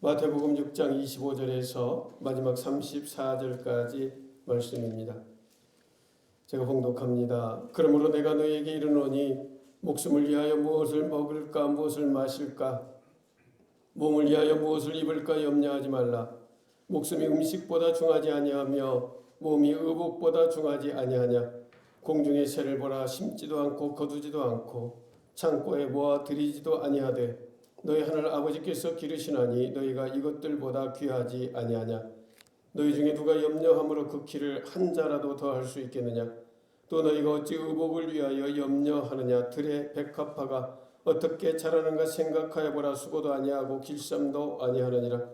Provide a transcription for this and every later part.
마태복음 6장 25절에서 마지막 34절까지 말씀입니다. 제가 봉독합니다. 그러므로 내가 너희에게 이르노니 목숨을 위하여 무엇을 먹을까 무엇을 마실까 몸을 위하여 무엇을 입을까 염려하지 말라. 목숨이 음식보다 중하지 아니하며 몸이 의복보다 중하지 아니하냐. 공중의 새를 보라. 심지도 않고 거두지도 않고 창고에 모아 들이지도 아니하되 너희 하늘 아버지께서 기르시나니 너희가 이것들보다 귀하지 아니하냐. 너희 중에 누가 염려함으로 그 키를 한 자라도 더 할 수 있겠느냐. 또 너희가 어찌 의복을 위하여 염려하느냐. 들의 백합화가 어떻게 자라는가 생각하여 보라. 수고도 아니하고 길쌈도 아니하느니라.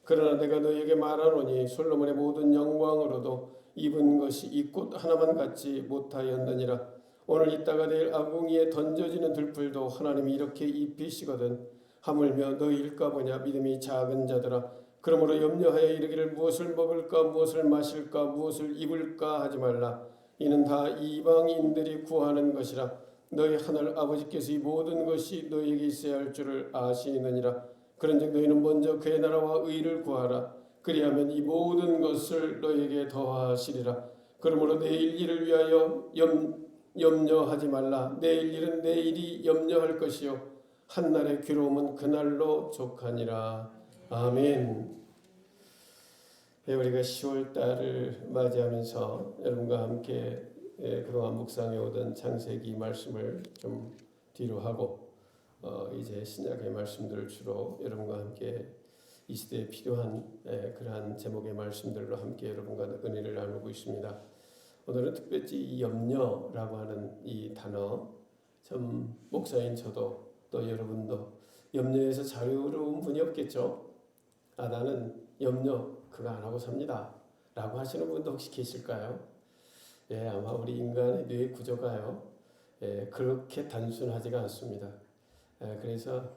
그러나 내가 너희에게 말하노니 솔로몬의 모든 영광으로도 입은 것이 이 꽃 하나만 갖지 못하였느니라. 오늘 있다가 내일 아궁이에 던져지는 들풀도 하나님이 이렇게 입히시거든. 하물며 너희일까 보냐. 믿음이 작은 자들아. 그러므로 염려하여 이르기를 무엇을 먹을까 무엇을 마실까 무엇을 입을까 하지 말라. 이는 다 이방인들이 구하는 것이라. 너희 하늘 아버지께서 이 모든 것이 너희에게 있어야 할 줄을 아시느니라. 그런즉 너희는 먼저 그의 나라와 의를 구하라. 그리하면 이 모든 것을 너희에게 더하시리라. 그러므로 내일 일을 위하여 염려하지 말라. 내일 일은 내일이 염려할 것이요 한날의 괴로움은 그날로 족하니라. 아멘. 우리가 10월달을 맞이하면서 여러분과 함께 그동안 묵상해 오던 창세기 말씀을 좀 뒤로 하고 이제 신약의 말씀들을 주로 여러분과 함께 이 시대에 필요한 그러한 제목의 말씀들로 함께 여러분과 은혜를 나누고 있습니다. 오늘은 특별히 이 염려라고 하는 이 단어, 참 목사인 저도 또 여러분도 염려에서 자유로운 분이 없겠죠. 나는 염려 그거 안 하고 삽니다 라고 하시는 분도 혹시 계실까요? 아마 우리 인간의 뇌 구조가요 그렇게 단순하지가 않습니다. 그래서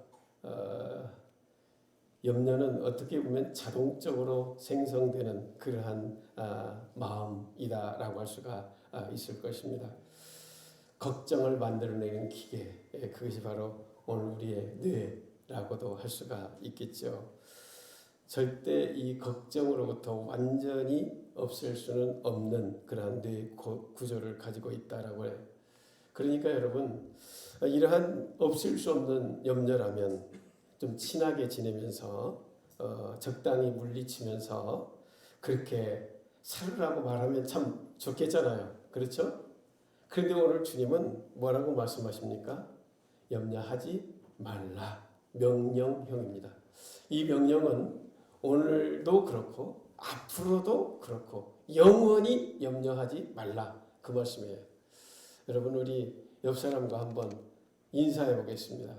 염려는 어떻게 보면 자동적으로 생성되는 그러한 마음이다라고 할 수가 있을 것입니다. 걱정을 만들어내는 기계, 그것이 바로 오늘 우리의 뇌라고도 할 수가 있겠죠. 절대 이 걱정으로부터 완전히 없앨 수는 없는 그러한 뇌 구조를 가지고 있다라고 해요. 그러니까 여러분, 이러한 없앨 수 없는 염려라면 좀 친하게 지내면서 적당히 물리치면서 그렇게 살으라고 말하면 참 좋겠잖아요. 그렇죠? 그런데 오늘 주님은 뭐라고 말씀하십니까? 염려하지 말라. 명령형입니다. 이 명령은 오늘도 그렇고 앞으로도 그렇고 영원히 염려하지 말라. 그 말씀이에요. 여러분 우리 옆 사람과 한번 인사해 보겠습니다.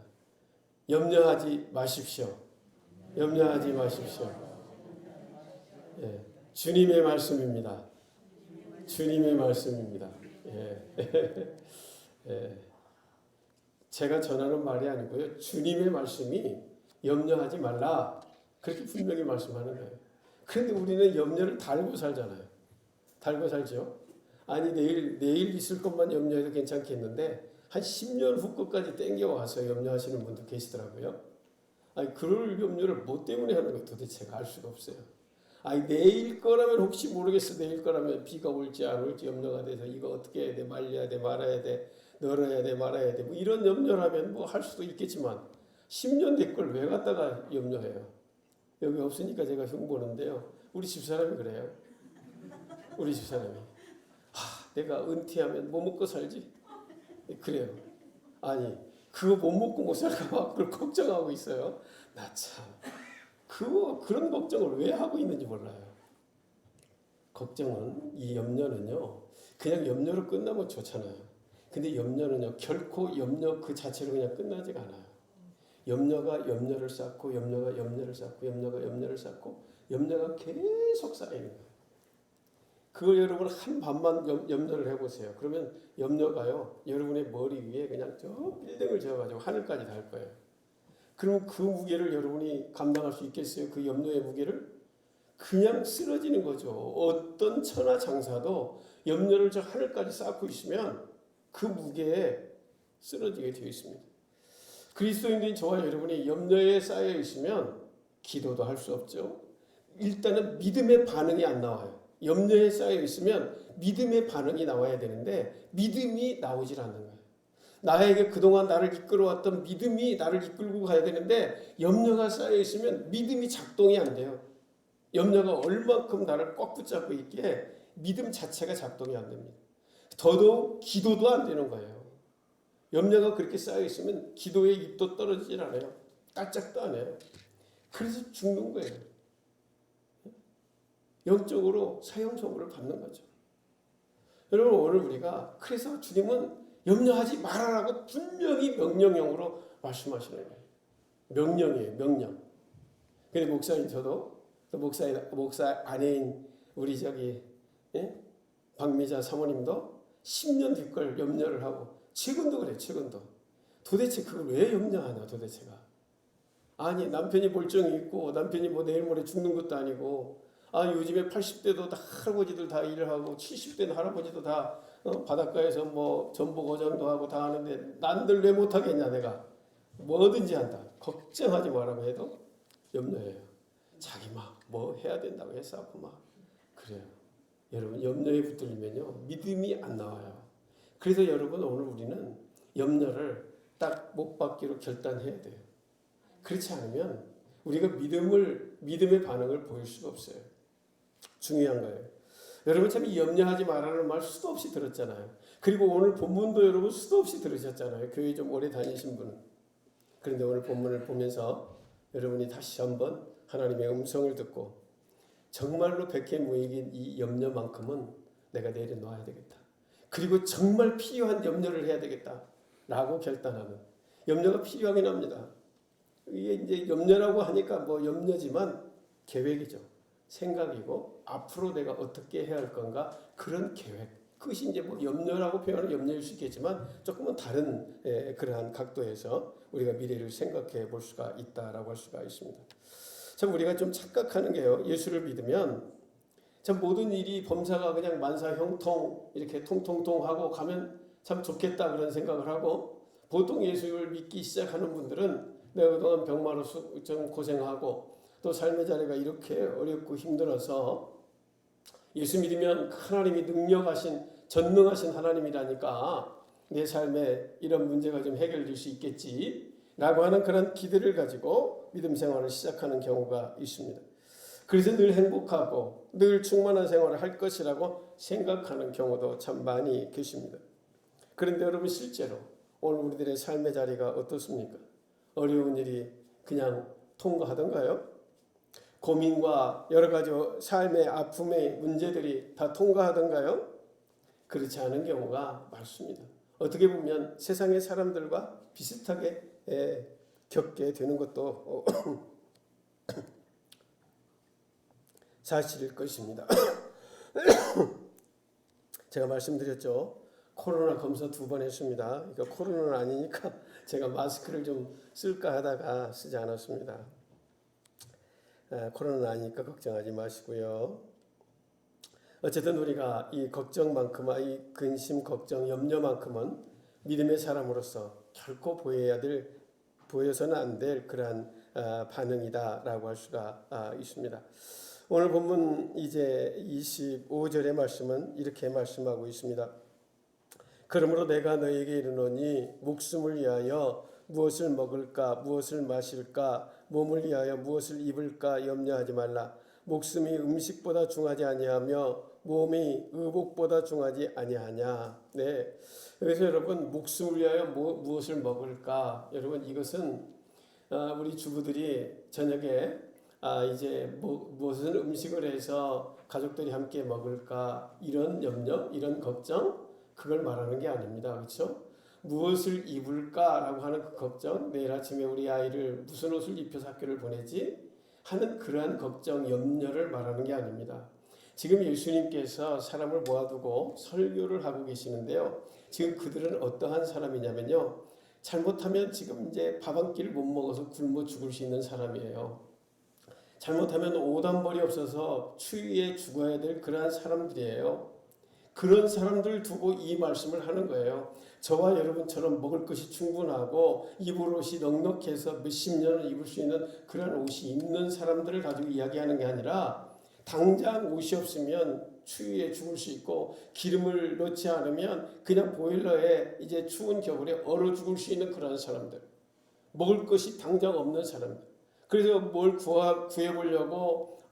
염려하지 마십시오. 염려하지 마십시오. 주님의 말씀입니다. 주님의 말씀입니다. 제가 전하는 말이 아니고요. 주님의 말씀이 염려하지 말라. 그렇게 분명히 말씀하는 거예요. 그런데 우리는 염려를 달고 살잖아요. 달고 살죠. 아니 내일 있을 것만 염려해도 괜찮겠는데 한 10년 후 것까지 땡겨와서 염려하시는 분도 계시더라고요. 아니 그럴 염려를 뭐 때문에 하는 거 도대체 알 수가 없어요. 아니 내일 거라면 혹시 모르겠어. 내일 거라면 비가 올지 안 올지 염려가 돼서 이거 어떻게 해야 돼. 말려야 돼 말아야 돼. 널어야 돼 말아야 돼. 뭐 이런 염려라면 뭐 할 수도 있겠지만 10년 된 걸 왜 갖다가 염려해요. 여기 없으니까 제가 흉보는데요. 우리 집사람이 그래요. 우리 집사람이 내가 은퇴하면 뭐 먹고 살지? 그래요. 아니 그거 못 먹고 못 살까 봐 그걸 걱정하고 있어요. 나 참 그런 걱정을 왜 하고 있는지 몰라요. 걱정은 이 염려는요. 그냥 염려로 끝나면 좋잖아요. 근데 염려는요. 결코 염려 그 자체로 그냥 끝나지가 않아요. 염려가 염려를 쌓고 염려가 염려를 쌓고 염려가 염려를 쌓고 염려가 계속 쌓이는 거예요. 그걸 여러분 한 밤만 염려를 해보세요. 그러면 염려가요. 여러분의 머리 위에 그냥 저 빌딩을 지어가지고 하늘까지 달 거예요. 그럼 그 무게를 여러분이 감당할 수 있겠어요? 그 염려의 무게를? 그냥 쓰러지는 거죠. 어떤 천하장사도 염려를 저 하늘까지 쌓고 있으면 그 무게에 쓰러지게 되어 있습니다. 그리스도인들인 저와 여러분이 염려에 쌓여 있으면 기도도 할 수 없죠. 일단은 믿음의 반응이 안 나와요. 염려에 쌓여 있으면 믿음의 반응이 나와야 되는데 믿음이 나오질 않는 거예요. 나에게 그동안 나를 이끌어왔던 믿음이 나를 이끌고 가야 되는데 염려가 쌓여 있으면 믿음이 작동이 안 돼요. 염려가 얼만큼 나를 꽉 붙잡고 있기에 믿음 자체가 작동이 안 됩니다. 더더욱 기도도 안 되는 거예요. 염려가 그렇게 쌓여 있으면 기도의 입도 떨어지질 않아요. 깔짝도 안 해요. 그래서 죽는 거예요. 영적으로 사형선고를 받는 거죠. 여러분 오늘 우리가 그래서 주님은 염려하지 말아라고 분명히 명령형으로 말씀하시는 거예요. 명령이에요. 명령. 근데 목사님 저도 목사 아내인 우리 박미자 사모님도 10년 뒷걸 염려를 하고 최근도 그래. 최근도. 도대체 그걸 왜 염려하나 도대체가. 아니 남편이 멀쩡히 있고 남편이 뭐 내일 모레 죽는 것도 아니고 요즘에 80대도 다 할아버지들 다 일을 하고 70대는 할아버지도 다 바닷가에서 뭐 전복 어장도 하고 다 하는데 난들 왜 못하겠냐 내가. 뭐든지 한다. 걱정하지 말라고 해도 염려해요. 자기 막 뭐 해야 된다고 해서 막 그래요. 여러분 염려에 붙들리면요 믿음이 안 나와요. 그래서 여러분 오늘 우리는 염려를 딱 못 받기로 결단해야 돼요. 그렇지 않으면 우리가 믿음의 반응을 보일 수가 없어요. 중요한 거예요. 여러분 참 이 염려하지 말라는 말 수도 없이 들었잖아요. 그리고 오늘 본문도 여러분 수도 없이 들으셨잖아요. 교회 좀 오래 다니신 분은. 그런데 오늘 본문을 보면서 여러분이 다시 한번 하나님의 음성을 듣고 정말로 백해무익인 이 염려만큼은 내가 내려놓아야 되겠다. 그리고 정말 필요한 염려를 해야 되겠다. 라고 결단하는. 염려가 필요하긴 합니다. 이게 이제 염려라고 하니까 뭐 염려지만 계획이죠. 생각이고 앞으로 내가 어떻게 해야 할 건가 그런 계획. 그것이 이제 뭐 염려라고 표현하면 염려일 수 있겠지만 조금은 다른 그러한 각도에서 우리가 미래를 생각해 볼 수가 있다라고 할 수가 있습니다. 참 우리가 좀 착각하는 게요. 예수를 믿으면 참 모든 일이 범사가 그냥 만사형통 이렇게 통통통 하고 가면 참 좋겠다 그런 생각을 하고 보통 예수를 믿기 시작하는 분들은 내가 그동안 병마로 좀 고생하고 또 삶의 자리가 이렇게 어렵고 힘들어서 예수 믿으면 하나님이 능력하신 전능하신 하나님이라니까 내 삶에 이런 문제가 좀 해결될 수 있겠지 라고 하는 그런 기대를 가지고 믿음 생활을 시작하는 경우가 있습니다. 그래서 늘 행복하고 늘 충만한 생활을 할 것이라고 생각하는 경우도 참 많이 계십니다. 그런데 여러분 실제로 오늘 우리들의 삶의 자리가 어떻습니까? 어려운 일이 그냥 통과하던가요? 고민과 여러 가지 삶의 아픔의 문제들이 다 통과하던가요? 그렇지 않은 경우가 많습니다. 어떻게 보면 세상의 사람들과 비슷하게 겪게 되는 것도 사실일 것입니다. 제가 말씀드렸죠. 코로나 검사 2번 했습니다. 그러니까 코로나는 아니니까 제가 마스크를 좀 쓸까 하다가 쓰지 않았습니다. 코로나는 아니니까 걱정하지 마시고요. 어쨌든 우리가 이 걱정만큼은 이 근심, 걱정, 염려만큼은 믿음의 사람으로서 결코 보여서는 안 될 그러한 반응이다라고 할 수가 있습니다. 오늘 본문 이제 25절의 말씀은 이렇게 말씀하고 있습니다. 그러므로 내가 너에게 이르노니 목숨을 위하여 무엇을 먹을까 무엇을 마실까 몸을 위하여 무엇을 입을까 염려하지 말라. 목숨이 음식보다 중하지 아니하며 몸이 의복보다 중하지 아니하냐. 네. 그래서 여러분 목숨을 위하여 무엇을 먹을까? 여러분 이것은 우리 주부들이 저녁에 이제 무슨 음식을 해서 가족들이 함께 먹을까 이런 염려, 이런 걱정 그걸 말하는 게 아닙니다. 그렇죠? 무엇을 입을까라고 하는 그 걱정, 내일 아침에 우리 아이를 무슨 옷을 입혀서 학교를 보내지 하는 그러한 걱정, 염려를 말하는 게 아닙니다. 지금 예수님께서 사람을 모아두고 설교를 하고 계시는데요. 지금 그들은 어떠한 사람이냐면요. 잘못하면 지금 이제 밥 한 끼를 못 먹어서 굶어 죽을 수 있는 사람이에요. 잘못하면 오단벌이 없어서 추위에 죽어야 될 그러한 사람들이에요. 그런 사람들 두고 이 말씀을 하는 거예요. 저와 여러분처럼 먹을 것이 충분하고 입을 옷이 넉넉해서 몇십 년을 입을 수 있는 그런 옷이 있는 사람들을 가지고 이야기하는 게 아니라 당장 옷이 없으면 추위에 죽을 수 있고 기름을 넣지 않으면 그냥 보일러에 이제 추운 겨울에 얼어 죽을 수 있는 그런 사람들, 먹을 것이 당장 없는 사람들. 그래서 뭘 구해보려고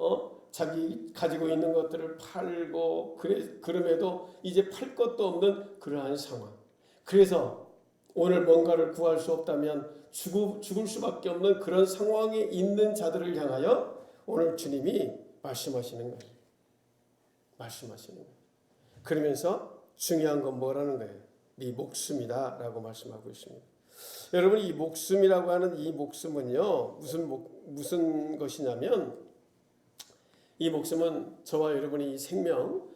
자기 가지고 있는 것들을 팔고 그럼에도 이제 팔 것도 없는 그러한 상황. 그래서 오늘 뭔가를 구할 수 없다면 죽을 수밖에 없는 그런 상황에 있는 자들을 향하여 오늘 주님이 말씀하시는 거예요. 말씀하시는 거예요. 그러면서 중요한 건 뭐라는 거예요? 네 목숨이다 라고 말씀하고 있습니다. 여러분, 이 목숨이라고 하는 이 목숨은요, 무슨 것이냐면, 이 목숨은 저와 여러분이 이 생명,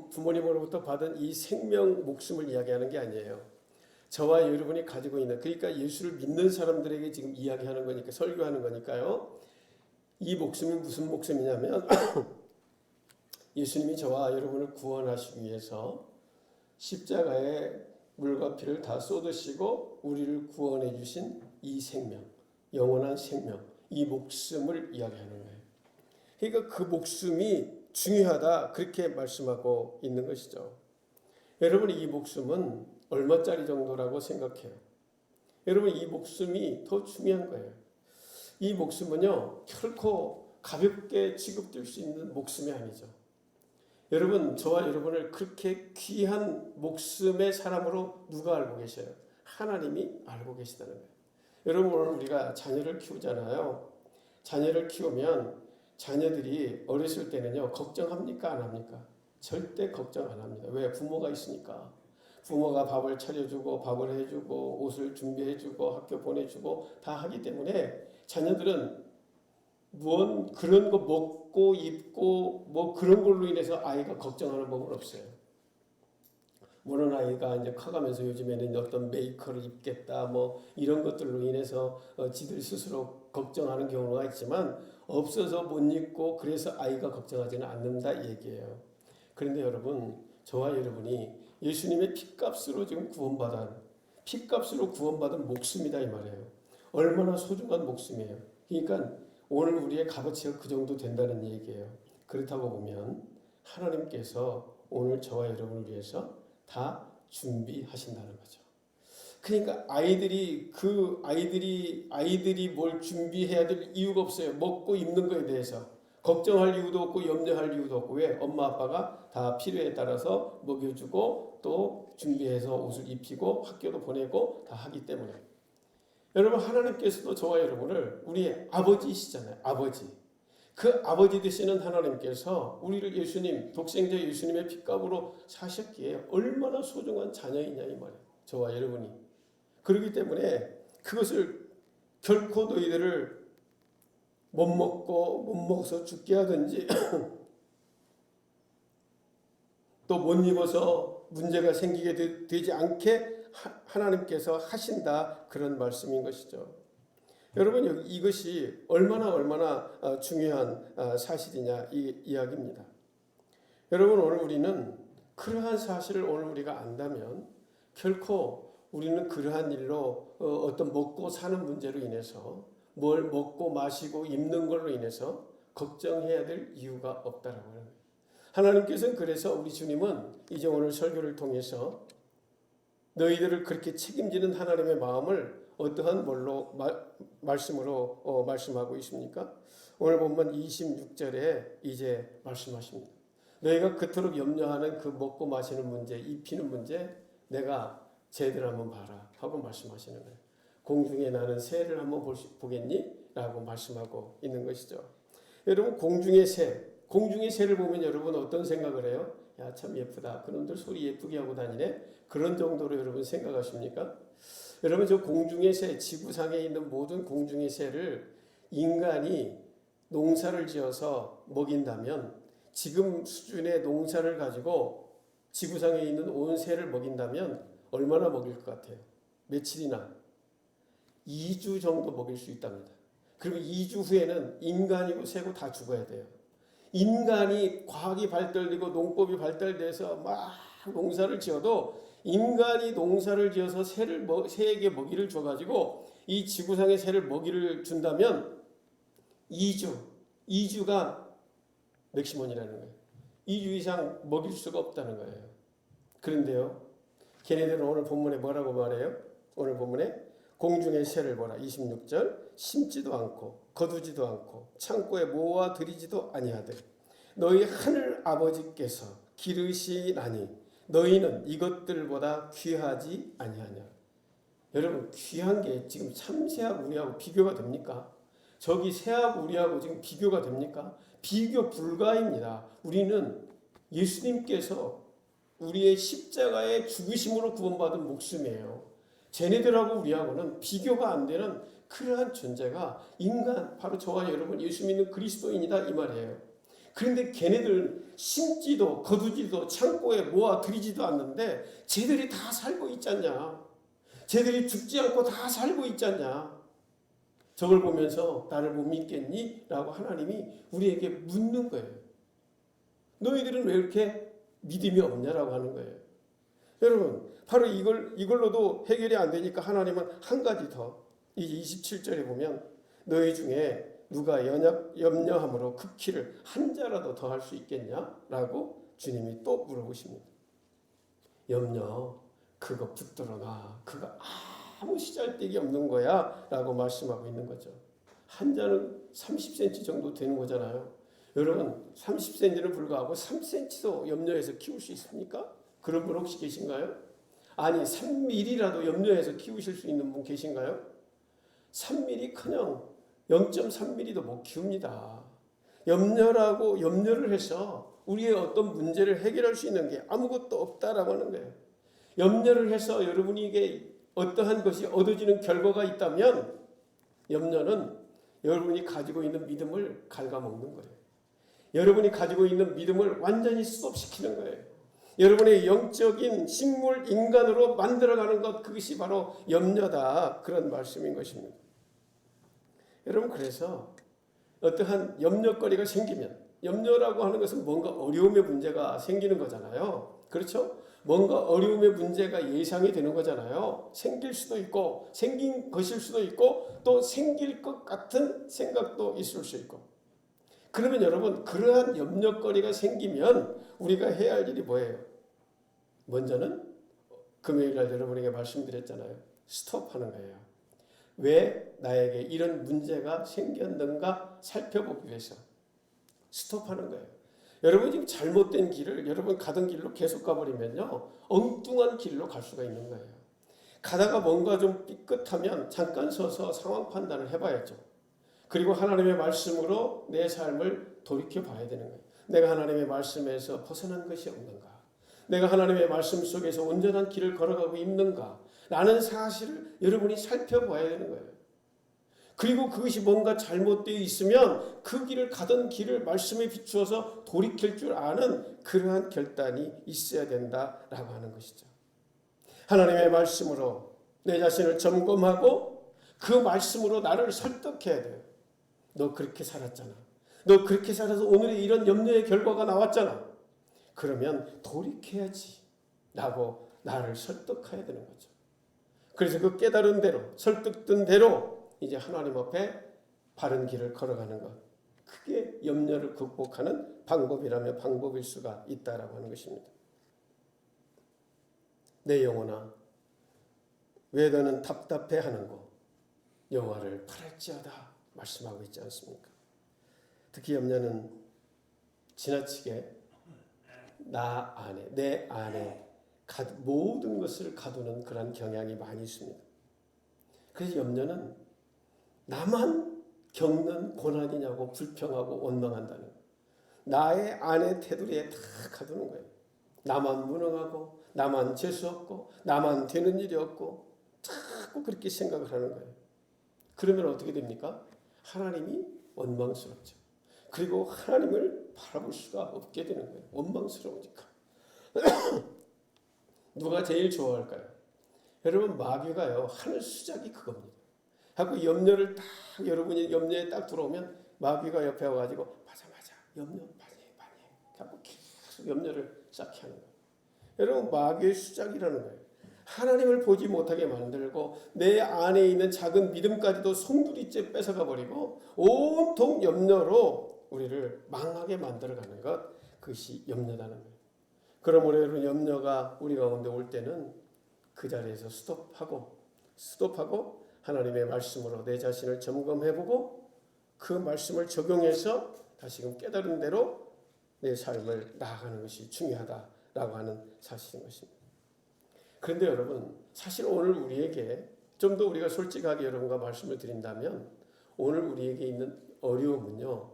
부모님으로부터 받은 이 생명 목숨을 이야기하는 게 아니에요. 저와 여러분이 가지고 있는, 그러니까 예수를 믿는 사람들에게 지금 이야기하는 거니까, 설교하는 거니까요. 이 목숨이 무슨 목숨이냐면 예수님이 저와 여러분을 구원하시기 위해서 십자가에 물과 피를 다 쏟으시고 우리를 구원해 주신 이 생명, 영원한 생명, 이 목숨을 이야기하는 거예요. 그러니까 그 목숨이 중요하다, 그렇게 말씀하고 있는 것이죠. 여러분, 이 목숨은 얼마짜리 정도라고 생각해요? 여러분, 이 목숨이 더 중요한 거예요. 이 목숨은요, 결코 가볍게 취급될 수 있는 목숨이 아니죠. 여러분, 저와 여러분을 그렇게 귀한 목숨의 사람으로 누가 알고 계셔요? 하나님이 알고 계시다는 거예요. 여러분, 오늘 우리가 자녀를 키우잖아요. 자녀를 키우면 자녀들이 어렸을 때는요, 걱정합니까? 안 합니까? 절대 걱정 안 합니다. 왜? 부모가 있으니까. 부모가 밥을 차려주고 밥을 해주고 옷을 준비해주고 학교 보내주고 다 하기 때문에 자녀들은 그런 거 먹고 입고 뭐 그런 걸로 인해서 아이가 걱정하는 법은 없어요. 물론 아이가 이제 커가면서 요즘에는 어떤 메이커를 입겠다 뭐 이런 것들로 인해서 지들 스스로 걱정하는 경우가 있지만 없어서 못 입고 그래서 아이가 걱정하지는 않는다 얘기예요. 그런데 여러분, 저와 여러분이 예수님의 피값으로 지금 피값으로 구원받은 목숨이다 이 말이에요. 얼마나 소중한 목숨이에요. 그러니까 오늘 우리의 값어치가 그 정도 된다는 얘기예요. 그렇다고 보면 하나님께서 오늘 저와 여러분을 위해서 다 준비하신다는 거죠. 그러니까 아이들이 뭘 준비해야 될 이유가 없어요. 먹고 입는 거에 대해서 걱정할 이유도 없고 염려할 이유도 없고. 왜? 엄마 아빠가 다 필요에 따라서 먹여주고 또 준비해서 옷을 입히고 학교도 보내고 다 하기 때문에. 여러분, 하나님께서도 저와 여러분을 우리의 아버지이시잖아요. 아버지. 그 아버지 되시는 하나님께서 우리를 예수님, 독생자 예수님의 피값으로 사셨기에 얼마나 소중한 자녀이냐 이 말이에요. 저와 여러분이. 그렇기 때문에 그것을 결코 너희들을 못 먹어서 죽게 하든지 또 못 입어서 문제가 생기게 되지 않게 하나님께서 하신다, 그런 말씀인 것이죠. 여러분, 이것이 얼마나 중요한 사실이냐 이 이야기입니다. 여러분, 오늘 우리는 그러한 사실을 오늘 우리가 안다면 결코 우리는 그러한 일로 어떤 먹고 사는 문제로 인해서 뭘 먹고 마시고 입는 걸로 인해서 걱정해야 될 이유가 없다라고 하는 거예요. 하나님께서는 그래서 우리 주님은 이제 오늘 설교를 통해서 너희들을 그렇게 책임지는 하나님의 마음을 어떠한 말씀으로 말씀하고 있습니까? 오늘 보면 26절에 이제 말씀하십니다. 너희가 그토록 염려하는 그 먹고 마시는 문제, 입히는 문제 내가 쟤들 한번 봐라 하고 말씀하시는 거예요. 공중에 나는 새를 한번 보겠니? 라고 말씀하고 있는 것이죠. 여러분, 공중의 새를 보면 여러분 어떤 생각을 해요? 야, 참 예쁘다. 그놈들 소리 예쁘게 하고 다니네. 그런 정도로 여러분 생각하십니까? 여러분, 저 공중의 새, 지구상에 있는 모든 공중의 새를 인간이 농사를 지어서 먹인다면, 지금 수준의 농사를 가지고 지구상에 있는 온 새를 먹인다면 얼마나 먹일 것 같아요? 며칠이나? 2주 정도 먹일 수 있답니다. 그리고 2주 후에는 인간이고 새고 다 죽어야 돼요. 인간이 과학이 발달되고 농법이 발달돼서 막 농사를 지어도 인간이 농사를 지어서 새에게 먹이를 줘가지고 이 지구상의 새를 먹이를 준다면 2주가 맥시멈이라는 거예요. 2주 이상 먹일 수가 없다는 거예요. 그런데요, 걔네들은 오늘 본문에 뭐라고 말해요? 오늘 본문에 공중의 새를 보라. 26절 심지도 않고 거두지도 않고 창고에 모아 들이지도 아니하되 너희 하늘 아버지께서 기르시나니 너희는 이것들보다 귀하지 아니하냐. 여러분, 귀한 게 지금 참새하고 우리하고 비교가 됩니까? 저기 새하고 우리하고 지금 비교가 됩니까? 비교 불가입니다. 우리는 예수님께서 우리의 십자가의 죽으심으로 구원받은 목숨이에요. 쟤네들하고 우리하고는 비교가 안 되는 그러한 존재가 인간, 바로 저와 여러분 예수 믿는 그리스도인이다 이 말이에요. 그런데 걔네들 심지도 거두지도 창고에 모아 들이지도 않는데 쟤들이 다 살고 있잖냐. 쟤들이 죽지 않고 다 살고 있잖냐. 저걸 보면서 나를 못 믿겠니? 라고 하나님이 우리에게 묻는 거예요. 너희들은 왜 이렇게 믿음이 없냐라고 하는 거예요. 여러분, 바로 이걸로도 해결이 안 되니까 하나님은 한 가지 더, 이 27절에 보면 너희 중에 누가 염려함으로 그 키를 한 자라도 더 할 수 있겠냐라고 주님이 또 물어보십니다. 염려, 그거 붙들어 놔. 그거 아무 시잘데기 없는 거야 라고 말씀하고 있는 거죠. 한 자는 30cm 정도 되는 거잖아요. 여러분, 30cm는 불구하고 3cm도 염려해서 키울 수 있습니까? 그런 분 혹시 계신가요? 아니, 3mm라도 염려해서 키우실 수 있는 분 계신가요? 3mm 그냥 0.3mm도 못 키웁니다. 염려를 해서 우리의 어떤 문제를 해결할 수 있는 게 아무것도 없다라고 하는 거예요. 염려를 해서 여러분에게 어떠한 것이 얻어지는 결과가 있다면 염려는 여러분이 가지고 있는 믿음을 갉아먹는 거예요. 여러분이 가지고 있는 믿음을 완전히 스톱시키는 거예요. 여러분의 영적인 식물 인간으로 만들어가는 것, 그것이 바로 염려다, 그런 말씀인 것입니다. 여러분, 그래서 어떠한 염려거리가 생기면, 염려라고 하는 것은 뭔가 어려움의 문제가 생기는 거잖아요. 그렇죠? 뭔가 어려움의 문제가 예상이 되는 거잖아요. 생길 수도 있고 생긴 것일 수도 있고 또 생길 것 같은 생각도 있을 수 있고. 그러면 여러분, 그러한 염려거리가 생기면 우리가 해야 할 일이 뭐예요? 먼저는 금요일날 여러분에게 말씀드렸잖아요. 스톱하는 거예요. 왜 나에게 이런 문제가 생겼는가 살펴보기 위해서 스톱하는 거예요. 여러분, 지금 잘못된 길을 여러분 가던 길로 계속 가버리면요, 엉뚱한 길로 갈 수가 있는 거예요. 가다가 뭔가 좀 삐끗하면 잠깐 서서 상황 판단을 해봐야죠. 그리고 하나님의 말씀으로 내 삶을 돌이켜 봐야 되는 거예요. 내가 하나님의 말씀에서 벗어난 것이 없는가? 내가 하나님의 말씀 속에서 온전한 길을 걸어가고 있는가? 라는 사실을 여러분이 살펴봐야 되는 거예요. 그리고 그것이 뭔가 잘못되어 있으면 그 길을 가던 길을 말씀에 비추어서 돌이킬 줄 아는 그러한 결단이 있어야 된다라고 하는 것이죠. 하나님의 말씀으로 내 자신을 점검하고 그 말씀으로 나를 설득해야 돼요. 너 그렇게 살았잖아. 너 그렇게 살아서 오늘의 이런 염려의 결과가 나왔잖아. 그러면 돌이켜야지 라고 나를 설득해야 되는 거죠. 그래서 그 깨달은 대로, 설득된 대로 이제 하나님 앞에 바른 길을 걸어가는 것, 그게 염려를 극복하는 방법이라면 방법일 수가 있다라고 하는 것입니다. 내 영혼아, 왜 너는 답답해하는고 여호와를 바랄지어다 말씀하고 있지 않습니까? 특히 염려는 지나치게 나 안에, 내 안에 모든 것을 가두는 그런 경향이 많이 있습니다. 그래서 염려는 나만 겪는 고난이냐고 불평하고 원망한다는 거예요. 나의 안의 테두리에 다 가두는 거예요. 나만 무능하고 나만 재수없고 나만 되는 일이 없고 자꾸 그렇게 생각을 하는 거예요. 그러면 어떻게 됩니까? 하나님이 원망스럽죠. 그리고 하나님을 바라볼 수가 없게 되는 거예요. 원망스러우니까. 누가 제일 좋아할까요? 여러분, 마귀가요, 하는 수작이 그겁니다. 하고 염려를 딱, 여러분이 염려에 딱 들어오면 마귀가 옆에 와가지고 맞아 염려 많이 해 하고 계속 염려를 쌓게 하는 거예요. 여러분 마귀의 수작이라는 거예요. 하나님을 보지 못하게 만들고 내 안에 있는 작은 믿음까지도 송두리째 뺏어가 버리고 온통 염려로 우리를 망하게 만들어가는 것, 그것이 염려라는 거예요. 그러므로 여러분 염려가 우리 가운데 올 때는 그 자리에서 스톱하고 하나님의 말씀으로 내 자신을 점검해보고 그 말씀을 적용해서 다시금 깨달은 대로 내 삶을 나아가는 것이 중요하다라고 하는 사실인 것입니다. 그런데 여러분 사실 오늘 우리에게 좀 더 우리가 솔직하게 여러분과 말씀을 드린다면 오늘 우리에게 있는 어려움은요,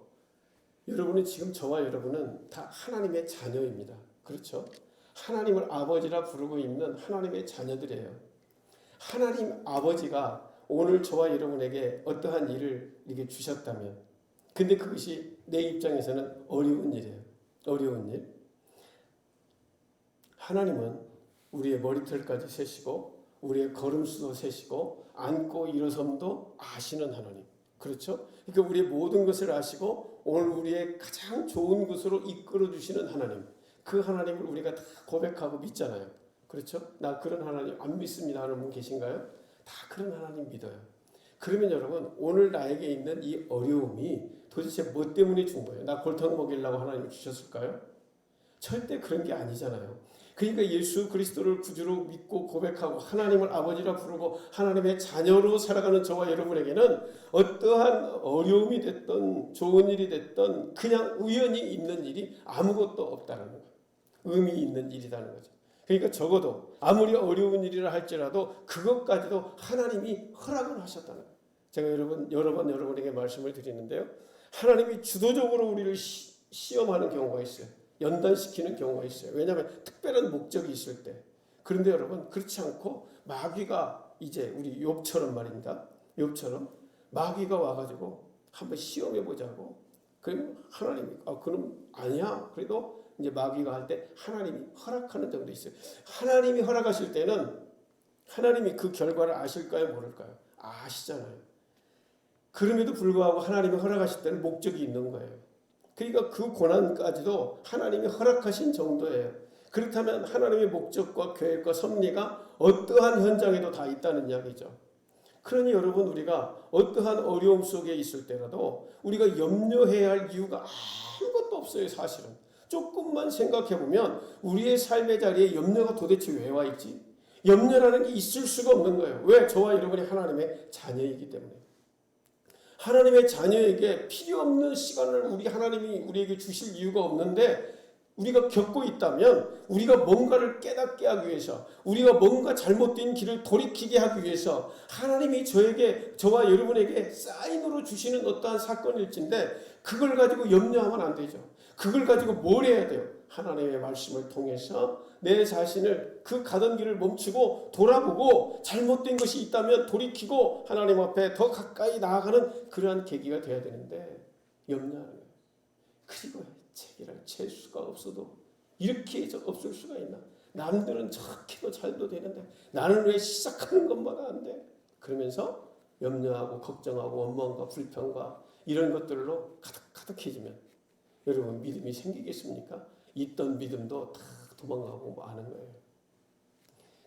여러분은 지금 저와 여러분은 다 하나님의 자녀입니다. 그렇죠? 하나님을 아버지라 부르고 있는 하나님의 자녀들이에요. 하나님 아버지가 오늘 저와 여러분에게 어떠한 일을 이렇게 주셨다면, 근데 그것이 내 입장에서는 어려운 일이에요. 어려운 일. 하나님은 우리의 머리털까지 세시고 우리의 걸음수도 세시고 앉고 일어섬도 아시는 하나님. 그렇죠? 그러니까 우리의 모든 것을 아시고 오늘 우리의 가장 좋은 곳으로 이끌어 주시는 하나님. 그 하나님을 우리가 다 고백하고 믿잖아요. 그렇죠? 나 그런 하나님 안 믿습니다 하는 분 계신가요? 다 그런 하나님 믿어요. 그러면 여러분 오늘 나에게 있는 이 어려움이 도대체 뭐 때문에 준 거예요? 나 골탕 먹이려고 하나님이 주셨을까요? 절대 그런 게 아니잖아요. 그러니까 예수 그리스도를 구주로 믿고 고백하고 하나님을 아버지라 부르고 하나님의 자녀로 살아가는 저와 여러분에게는 어떠한 어려움이 됐던 좋은 일이 됐던 그냥 우연히 있는 일이 아무것도 없다는 거예요. 의미 있는 일이라는 거죠. 그러니까 적어도 아무리 어려운 일이라 할지라도 그것까지도 하나님이 허락을 하셨다는 거예요. 제가 여러 번 여러분에게 말씀을 드리는데요. 하나님이 주도적으로 우리를 시험하는 경우가 있어요. 연단시키는 경우가 있어요. 왜냐하면 특별한 목적이 있을 때. 그런데 여러분 그렇지 않고 마귀가 이제 우리 욥처럼 말입니다. 욥처럼 마귀가 와가지고 한번 시험해보자고. 그럼 하나님이 그럼 아니야. 그래도 이제 마귀가 할 때 하나님이 허락하는 정도 있어요. 하나님이 허락하실 때는 하나님이 그 결과를 아실까요? 모를까요? 아시잖아요. 그럼에도 불구하고 하나님이 허락하실 때는 목적이 있는 거예요. 그러니까 그 고난까지도 하나님이 허락하신 정도예요. 그렇다면 하나님의 목적과 계획과 섭리가 어떠한 현장에도 다 있다는 이야기죠. 그러니 여러분 우리가 어떠한 어려움 속에 있을 때라도 우리가 염려해야 할 이유가 아무것도 없어요. 사실은. 조금만 생각해보면 우리의 삶의 자리에 염려가 도대체 왜 와 있지? 염려라는 게 있을 수가 없는 거예요. 왜? 저와 여러분이 하나님의 자녀이기 때문에. 하나님의 자녀에게 필요 없는 시간을 하나님이 우리에게 주실 이유가 없는데 우리가 겪고 있다면 우리가 뭔가를 깨닫게 하기 위해서 우리가 뭔가 잘못된 길을 돌이키게 하기 위해서 하나님이 저와 여러분에게 사인으로 주시는 어떠한 사건일진데 그걸 가지고 염려하면 안 되죠. 그걸 가지고 뭘 해야 돼요? 하나님의 말씀을 통해서 내 자신을 그 가던 길을 멈추고 돌아보고 잘못된 것이 있다면 돌이키고 하나님 앞에 더 가까이 나아가는 그러한 계기가 되어야 되는데 염려하는 거예요. 그리고 책이랑 재수가 없어도 이렇게 없을 수가 있나? 남들은 저렇게도 잘도 되는데 나는 왜 시작하는 것마다 안 돼? 그러면서 염려하고 걱정하고 원망과 불평과 이런 것들로 가득해지면 여러분 믿음이 생기겠습니까? 있던 믿음도 다 도망가고 마는 거예요.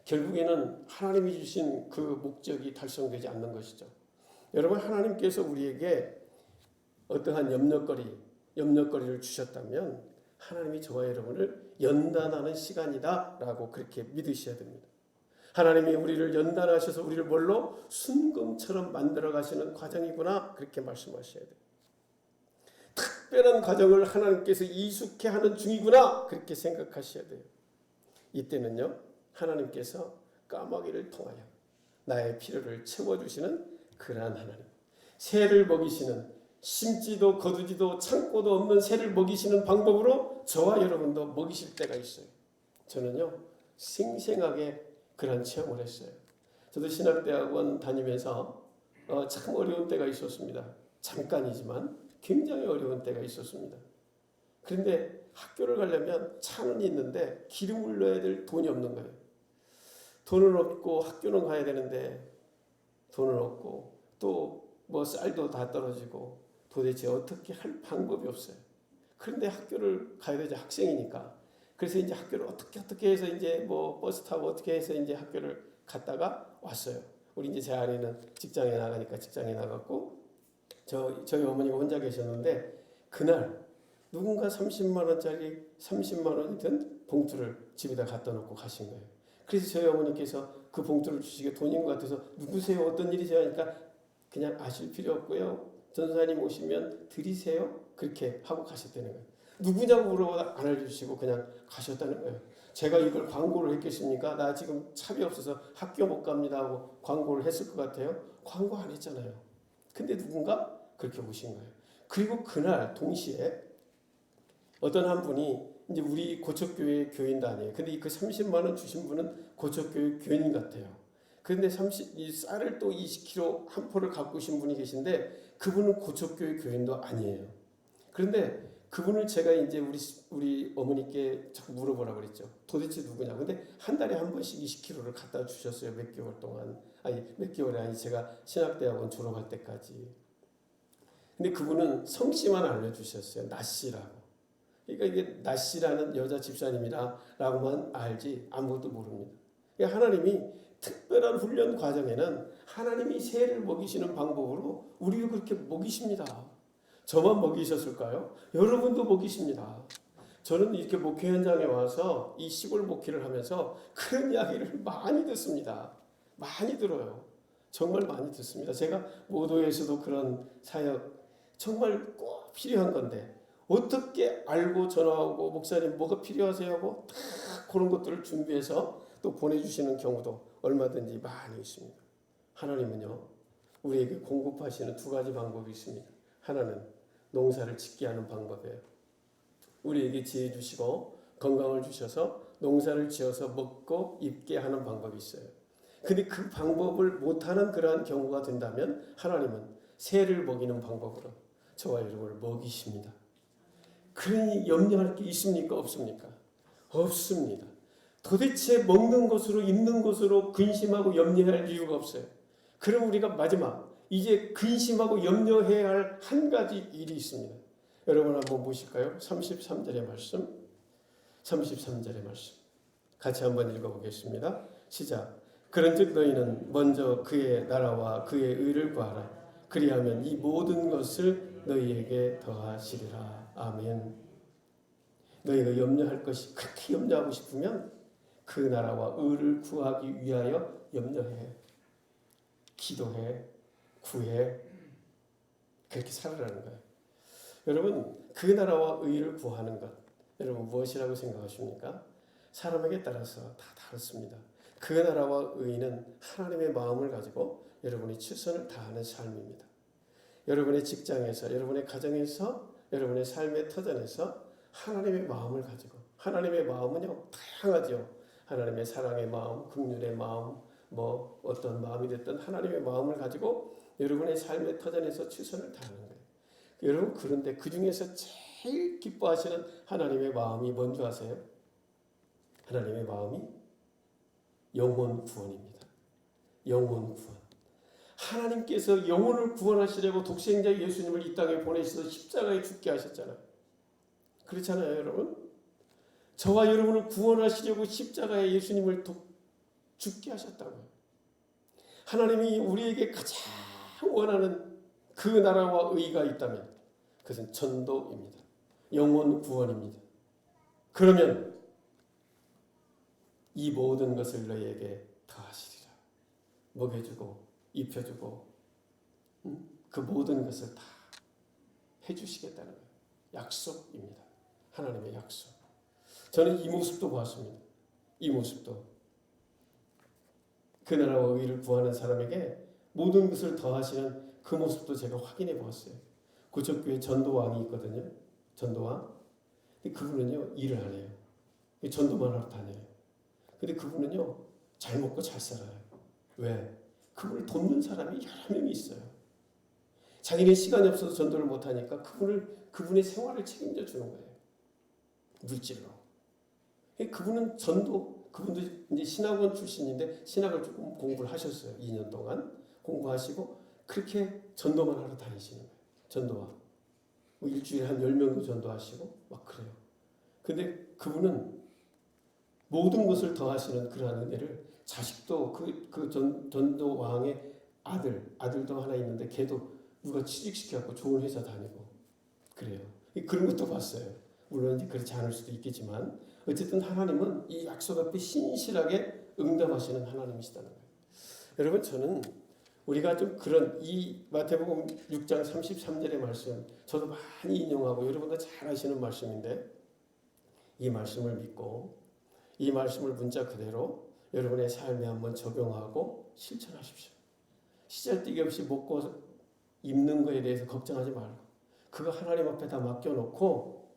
결국에는 하나님이 주신 그 목적이 달성되지 않는 것이죠. 여러분 하나님께서 우리에게 어떠한 염려거리를 주셨다면 하나님이 저와 여러분을 연단하는 시간이다라고 그렇게 믿으셔야 됩니다. 하나님이 우리를 연단하셔서 우리를 뭘로? 순금처럼 만들어 가시는 과정이구나 그렇게 말씀하셔야 돼요. 특별한 과정을 하나님께서 이숙해 하는 중이구나 그렇게 생각하셔야 돼요. 이때는요 하나님께서 까마귀를 통하여 나의 필요를 채워주시는 그러한 하나님, 새를 먹이시는 심지도 거두지도 창고도 없는 새를 먹이시는 방법으로 저와 여러분도 먹이실 때가 있어요. 저는요 생생하게 그런 체험을 했어요. 저도 신학대학원 다니면서 참 어려운 때가 있었습니다. 잠깐이지만 굉장히 어려운 때가 있었습니다. 그런데 학교를 가려면 차는 있는데 기름을 넣어야 될 돈이 없는 거예요. 돈은 없고 학교는 가야 되는데 돈은 없고 또 뭐 쌀도 다 떨어지고 도대체 어떻게 할 방법이 없어요. 그런데 학교를 가야 되죠. 학생이니까. 그래서 이제 학교를 어떻게 해서 이제 뭐 버스 타고 어떻게 해서 이제 학교를 갔다가 왔어요. 우리 이제 제 아내는 직장에 나가니까 직장에 나갔고 저희 어머니가 혼자 계셨는데 그날 누군가 30만 원짜리 30만 원이 든 봉투를 집에다 갖다 놓고 가신 거예요. 그래서 저희 어머니께서 그 봉투를 주시게 돈인 것 같아서 누구세요? 어떤 일이세요? 하니까 그냥 아실 필요 없고요. 전사님 오시면 드리세요. 그렇게 하고 가셨다는 거예요. 누구냐고 물어보다 안 알려주시고 그냥 가셨다는 거예요. 제가 이걸 광고를 했겠습니까? 나 지금 차비 없어서 학교 못 갑니다 하고 광고를 했을 것 같아요? 광고 안 했잖아요. 근데 누군가 그렇게 오신 거예요. 그리고 그날 동시에 어떤 한 분이 이제 우리 고척교회 교인도 아니에요. 근데 그 30만 원 주신 분은 고척교회 교인 같아요. 그런데 이 쌀을 또 20kg 한 포를 갖고 오신 분이 계신데 그분은 고척교회 교인도 아니에요. 그런데 그분을 제가 이제 우리 어머니께 자꾸 물어보라고 그랬죠. 도대체 누구냐. 근데 한 달에 한 번씩 20kg를 갖다 주셨어요. 몇 개월 동안. 아니 몇 개월이 아니 제가 신학대학원 졸업할 때까지. 근데 그분은 성씨만 알려주셨어요. 나씨라고. 그러니까 이게 나씨라는 여자 집사님이라고만 알지 아무것도 모릅니다. 그러니까 하나님이 특별한 훈련 과정에는 하나님이 새를 먹이시는 방법으로 우리를 그렇게 먹이십니다. 저만 먹이셨을까요? 여러분도 먹이십니다. 저는 이렇게 목회 현장에 와서 이 시골 목회를 하면서 그런 이야기를 많이 듣습니다. 많이 들어요. 정말 많이 듣습니다. 제가 모도에서도 그런 사역 정말 꼭 필요한 건데 어떻게 알고 전화하고 목사님 뭐가 필요하세요 하고 다 그런 것들을 준비해서 또 보내주시는 경우도 얼마든지 많이 있습니다. 하나님은요 우리에게 공급하시는 두 가지 방법이 있습니다. 하나는 농사를 짓게 하는 방법이에요. 우리에게 지혜 주시고 건강을 주셔서 농사를 지어서 먹고 입게 하는 방법이 있어요. 근데 그 방법을 못하는 그러한 경우가 된다면 하나님은 새를 먹이는 방법으로 저와 여러분을 먹이십니다. 그러니 염려할 게 있습니까? 없습니까? 없습니다. 도대체 먹는 것으로 입는 것으로 근심하고 염려할 이유가 없어요. 그럼 우리가 마지막 이제 근심하고 염려해야 할 한 가지 일이 있습니다. 여러분 한번 보실까요? 33절의 말씀. 33절의 말씀. 같이 한번 읽어보겠습니다. 시작. 그런즉 너희는 먼저 그의 나라와 그의 의를 구하라. 그리하면 이 모든 것을 너희에게 더하시리라. 아멘. 너희가 염려할 것이 그렇게 염려하고 싶으면 그 나라와 의를 구하기 위하여 염려해. 기도해. 구해. 그렇게 살아라는 거예요. 여러분 그 나라와 의를 구하는 것 여러분 무엇이라고 생각하십니까? 사람에게 따라서 다 다릅니다. 그 나라와 의는 하나님의 마음을 가지고 여러분이 최선을 다하는 삶입니다. 여러분의 직장에서 여러분의 가정에서 여러분의 삶의 터전에서 하나님의 마음을 가지고 하나님의 마음은요 다양하죠. 하나님의 사랑의 마음, 긍휼의 마음 뭐 어떤 마음이 됐든 하나님의 마음을 가지고 여러분의 삶의 터전에서 최선을 다하는 거예요. 여러분 그런데 그 중에서 제일 기뻐하시는 하나님의 마음이 뭔지 아세요? 하나님의 마음이 영혼 구원입니다. 영혼 구원. 하나님께서 영혼을 구원하시려고 독생자 예수님을 이 땅에 보내셔서 십자가에 죽게 하셨잖아요. 그렇잖아요, 여러분. 저와 여러분을 구원하시려고 십자가에 예수님을 죽게 하셨다고요. 하나님이 우리에게 가장 원하는 그 나라와 의가 있다면 그것은 전도입니다. 영혼 구원입니다. 그러면 이 모든 것을 너희에게 더하시리라. 먹여주고 입혀주고 그 모든 것을 다 해주시겠다는 거예요. 약속입니다. 하나님의 약속. 저는 이 모습도 보았습니다. 이 모습도 그 나라와 의를 구하는 사람에게 모든 것을 더하시는 그 모습도 제가 확인해 보았어요. 고척교회 전도왕이 있거든요. 전도왕. 근데 그분은요 일을 안 해요. 전도만 하러 다녀요. 근데 그분은요 잘 먹고 잘 살아요. 왜? 그분을 돕는 사람이 여러 명이 있어요. 자기는 시간이 없어서 전도를 못 하니까 그분의 생활을 책임져 주는 거예요. 물질로. 그분은 그분도 이제 신학원 출신인데 신학을 조금 공부를 하셨어요. 2년 동안 공부하시고 그렇게 전도만 하러 다니시는 거예요. 전도와 뭐 일주일에 한 10명도 전도하시고 막 그래요. 근데 그분은 모든 것을 더하시는 그러한 은혜를 자식도 전도 왕의 아들도 하나 있는데 걔도 누가 취직시켜갖고 좋은 회사 다니고 그래요. 그런 것도 봤어요. 물론 이제 그렇지 않을 수도 있겠지만 어쨌든 하나님은 이 약속 앞에 신실하게 응답하시는 하나님이시다는 거예요. 여러분 저는 우리가 좀 그런 이 마태복음 6장 33절의 말씀 저도 많이 인용하고 여러분도 잘 아시는 말씀인데 이 말씀을 믿고 이 말씀을 문자 그대로 여러분의 삶에 한번 적용하고 실천하십시오. 시잘데기 없이 먹고 입는 거에 대해서 걱정하지 말고 그거 하나님 앞에 다 맡겨놓고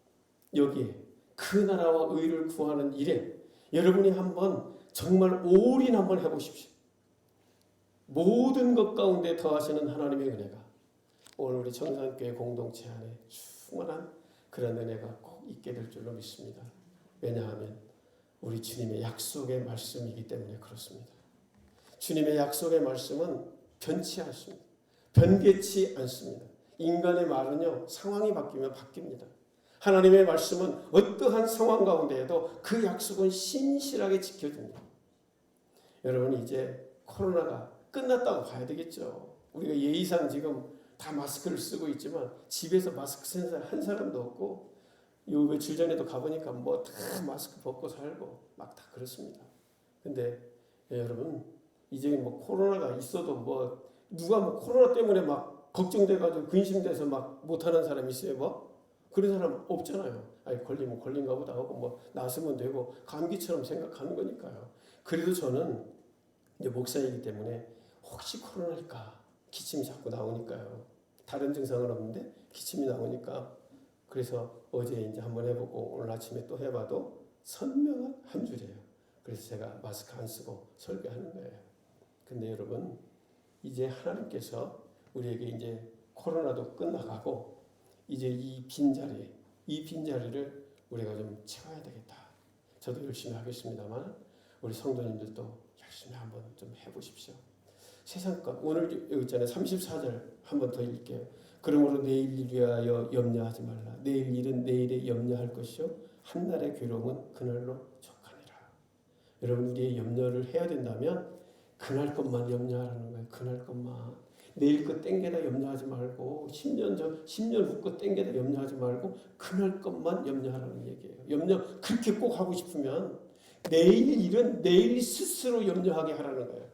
여기에 그 나라와 의를 구하는 일에 여러분이 한번 정말 올인 한번 해보십시오. 모든 것 가운데 더하시는 하나님의 은혜가 오늘 우리 청산교회 공동체 안에 충만한 그런 은혜가 꼭 있게 될 줄로 믿습니다. 왜냐하면 우리 주님의 약속의 말씀이기 때문에 그렇습니다. 주님의 약속의 말씀은 변치 않습니다. 변개치 않습니다. 인간의 말은요 상황이 바뀌면 바뀝니다. 하나님의 말씀은 어떠한 상황 가운데에도 그 약속은 신실하게 지켜집니다. 여러분 이제 코로나가 끝났다고 봐야 되겠죠. 우리가 예의상 지금 다 마스크를 쓰고 있지만 집에서 마스크 쓴 사람 한 사람도 없고 요 며칠 전에도 가보니까 뭐 다 마스크 벗고 살고 막 다 그렇습니다. 근데 여러분 이제 뭐 코로나가 있어도 뭐 누가 뭐 코로나 때문에 막 걱정돼가지고 근심돼서 막 못하는 사람 있어요 뭐? 그런 사람 없잖아요. 아니 걸리면 걸린가 보다 하고 뭐 나서면 되고 감기처럼 생각하는 거니까요. 그래도 저는 이제 목사이기 때문에 혹시 코로나일까 기침이 자꾸 나오니까요. 다른 증상은 없는데 기침이 나오니까 그래서 어제 이제 한번 해보고 오늘 아침에 또 해봐도 선명한 한 줄이에요. 그래서 제가 마스크 안 쓰고 설교하는 거예요. 근데 여러분 이제 하나님께서 우리에게 이제 코로나도 끝나가고 이제 이 빈자리를 우리가 좀 채워야 되겠다. 저도 열심히 하겠습니다만 우리 성도님들도 열심히 한번 좀 해보십시오. 세상과 오늘 여기 있잖아요. 34절 한번 더 읽게요. 그러므로 내일 일 위하여 염려하지 말라. 내일 일은 내일에 염려할 것이요 한날의 괴로움은 그날로 족하니라. 여러분 우리의 염려를 해야 된다면 그날 것만 염려하라는 거예요. 그날 것만. 내일 것 땡겨다 염려하지 말고 10년 후 것 땡겨다 염려하지 말고 그날 것만 염려하라는 얘기예요. 염려 그렇게 꼭 하고 싶으면 내일 일은 내일 스스로 염려하게 하라는 거예요.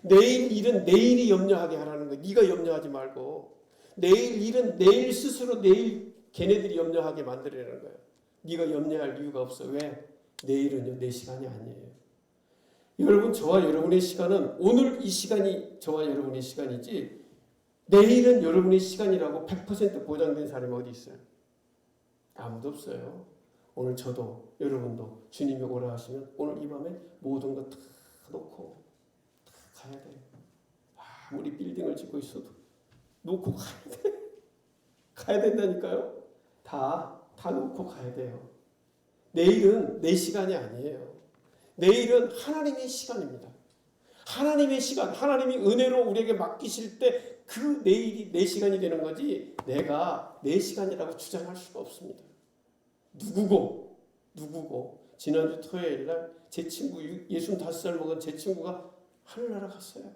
내일 일은 내일이 염려하게 하라는 거예요. 네가 염려하지 말고 내일 일은 내일 스스로 내일 걔네들이 염려하게 만들라는 거예요. 네가 염려할 이유가 없어. 왜? 내일은요 내 시간이 아니에요. 여러분 저와 여러분의 시간은 오늘 이 시간이 저와 여러분의 시간이지 내일은 여러분의 시간이라고 100% 보장된 사람이 어디 있어요? 아무도 없어요. 오늘 저도 여러분도 주님이 오라 하시면 오늘 이 밤에 모든 것 다 놓고 다 가야 돼요. 아무리 빌딩을 짓고 있어도 놓고 가야 돼. 가야 된다니까요. 다 놓고 가야 돼요. 내일은 내 시간이 아니에요. 내일은 하나님의 시간입니다. 하나님의 시간, 하나님이 은혜로 우리에게 맡기실 때 그 내일이 내 시간이 되는 거지 내가 내 시간이라고 주장할 수가 없습니다. 누구고 지난주 토요일날 제 친구 65살 먹은 제 친구가 하늘나라 갔어요.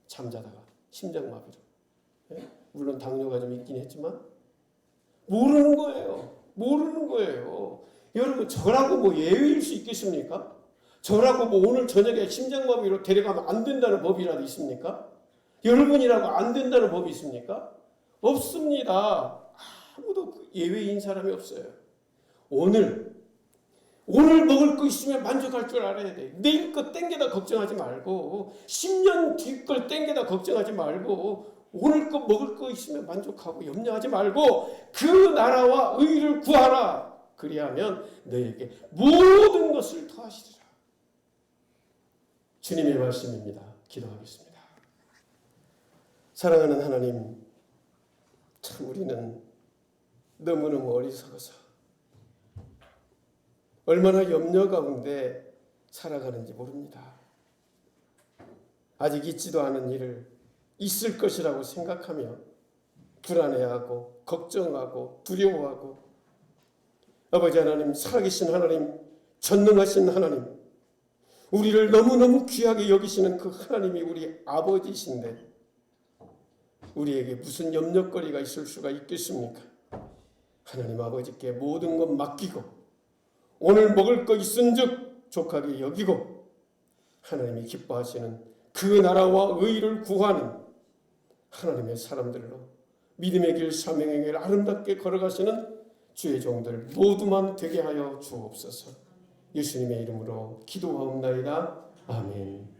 잠자다가 심장마비로. 물론 당뇨가 좀 있긴 했지만 모르는 거예요. 여러분 저라고 뭐 예외일 수 있겠습니까? 저라고 뭐 오늘 저녁에 심장마비로 데려가면 안 된다는 법이라도 있습니까? 여러분이라고 안 된다는 법이 있습니까? 없습니다. 아무도 예외인 사람이 없어요. 오늘 먹을 거 있으면 만족할 줄 알아야 돼. 내일 거 땡겨다 걱정하지 말고 10년 뒤 걸 땡겨다 걱정하지 말고 오늘 거 먹을 거 있으면 만족하고 염려하지 말고 그 나라와 의를 구하라. 그리하면 너에게 모든 것을 더하시리라. 주님의 말씀입니다. 기도하겠습니다. 사랑하는 하나님, 참 우리는 너무너무 어리석어서 얼마나 염려 가운데 살아가는지 모릅니다. 아직 있지도 않은 일을 있을 것이라고 생각하며 불안해하고 걱정하고 두려워하고 아버지 하나님, 살아계신 하나님, 전능하신 하나님, 우리를 너무너무 귀하게 여기시는 그 하나님이 우리 아버지신데 우리에게 무슨 염려거리가 있을 수가 있겠습니까? 하나님 아버지께 모든 것 맡기고 오늘 먹을 것 있은즉 족하게 여기고 하나님이 기뻐하시는 그 나라와 의를 구하는 하나님의 사람들로 믿음의 길 사명의 길 아름답게 걸어가시는 주의 종들 모두만 되게 하여 주옵소서. 예수님의 이름으로 기도하옵나이다. 아멘.